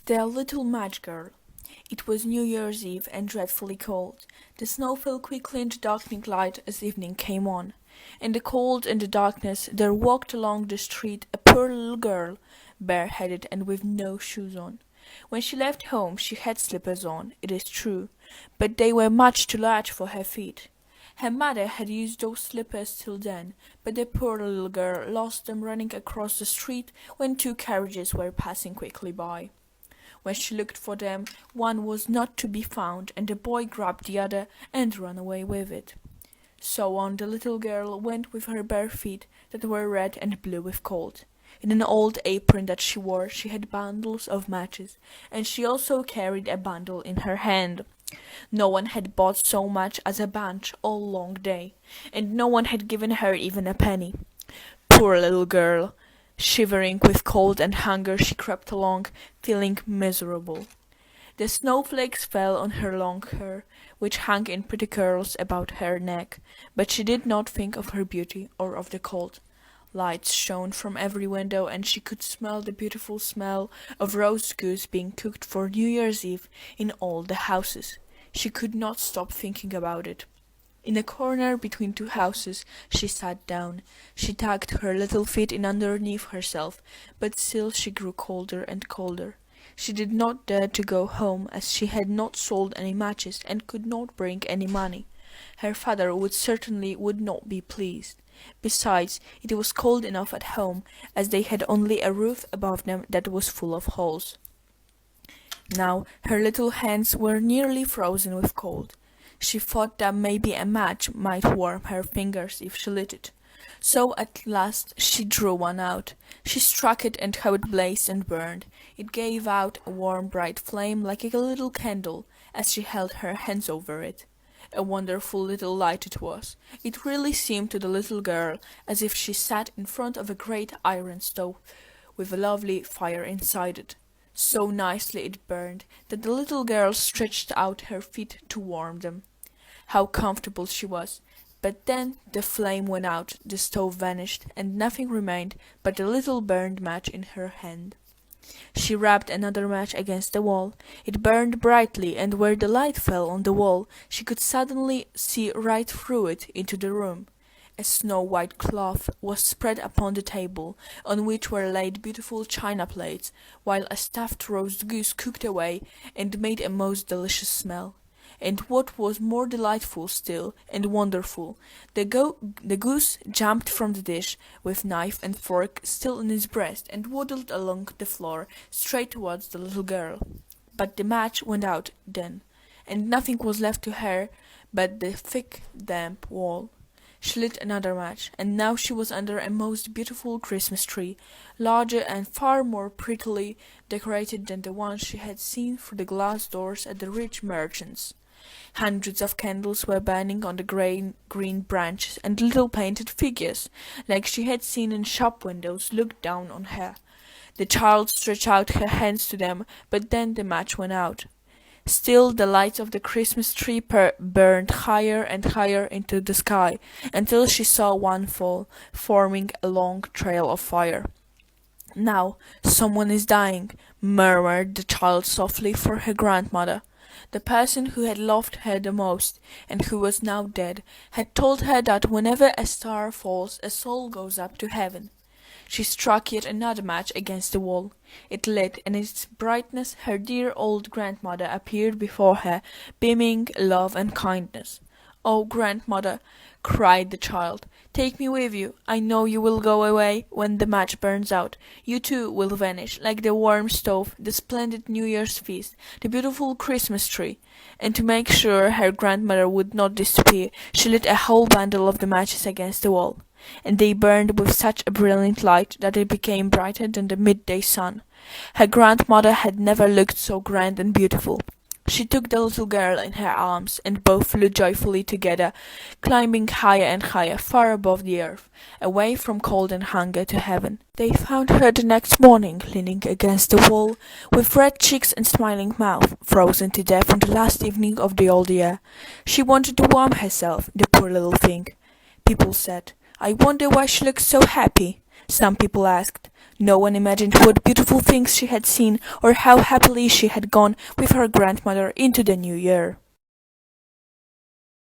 The Little Match Girl. It was New Year's Eve and dreadfully cold. The snow fell quickly into darkening light as evening came on. In the cold and the darkness there walked along the street a poor little girl, bareheaded and with no shoes on. When she left home she had slippers on, it is true, but they were much too large for her feet. Her mother had used those slippers till then, but the poor little girl lost them running across the street when two carriages were passing quickly by. When she looked for them, one was not to be found, and the boy grabbed the other and ran away with it. So on the little girl went with her bare feet that were red and blue with cold. In an old apron that she wore she had bundles of matches, and she also carried a bundle in her hand. No one had bought so much as a bunch all long day, and no one had given her even a penny. Poor little girl! Shivering with cold and hunger she crept along, feeling miserable. The snowflakes fell on her long hair, which hung in pretty curls about her neck, but she did not think of her beauty or of the cold. Lights shone from every window, and she could smell the beautiful smell of roast goose being cooked for New Year's Eve in all the houses. She could not stop thinking about it. In a corner between two houses she sat down. She tucked her little feet in underneath herself, but still she grew colder and colder. She did not dare to go home, as she had not sold any matches and could not bring any money. Her father would not be pleased. Besides, it was cold enough at home, as they had only a roof above them that was full of holes. Now her little hands were nearly frozen with cold. She thought that maybe a match might warm her fingers if she lit it. So at last she drew one out. She struck it, and how it blazed and burned. It gave out a warm bright flame like a little candle as she held her hands over it. A wonderful little light it was. It really seemed to the little girl as if she sat in front of a great iron stove with a lovely fire inside it. So nicely it burned that the little girl stretched out her feet to warm them. How comfortable she was! But then the flame went out, the stove vanished, and nothing remained but the little burned match in her hand. She rubbed another match against the wall. It burned brightly, and where the light fell on the wall, she could suddenly see right through it into the room. A snow-white cloth was spread upon the table, on which were laid beautiful china plates, while a stuffed roast goose cooked away and made a most delicious smell. And what was more delightful still, and wonderful, the goose jumped from the dish, with knife and fork still in his breast, and waddled along the floor, straight towards the little girl. But the match went out then, and nothing was left to her but the thick, damp wall. She lit another match, and now she was under a most beautiful Christmas tree, larger and far more prettily decorated than the one she had seen through the glass doors at the rich merchants'. Hundreds of candles were burning on the green branches, and little painted figures, like she had seen in shop windows, looked down on her. The child stretched out her hands to them, but then the match went out. Still the lights of the Christmas tree burned higher and higher into the sky, until she saw one fall, forming a long trail of fire. "Now someone is dying," murmured the child softly for her grandmother. The person who had loved her the most, and who was now dead, had told her that whenever a star falls a soul goes up to heaven. She struck yet another match against the wall. It lit, and in its brightness her dear old grandmother appeared before her, beaming love and kindness. "Oh, grandmother," cried the child, "take me with you. I know you will go away when the match burns out. You too will vanish, like the warm stove, the splendid New Year's feast, the beautiful Christmas tree." And to make sure her grandmother would not disappear, she lit a whole bundle of the matches against the wall, and they burned with such a brilliant light that it became brighter than the midday sun. Her grandmother had never looked so grand and beautiful. She took the little girl in her arms, and both flew joyfully together, climbing higher and higher, far above the earth, away from cold and hunger to heaven. They found her the next morning, leaning against the wall, with red cheeks and smiling mouth, frozen to death on the last evening of the old year. She wanted to warm herself, the poor little thing. People said, "I wonder why she looks so happy." Some people asked. No one imagined what beautiful things she had seen or how happily she had gone with her grandmother into the new year.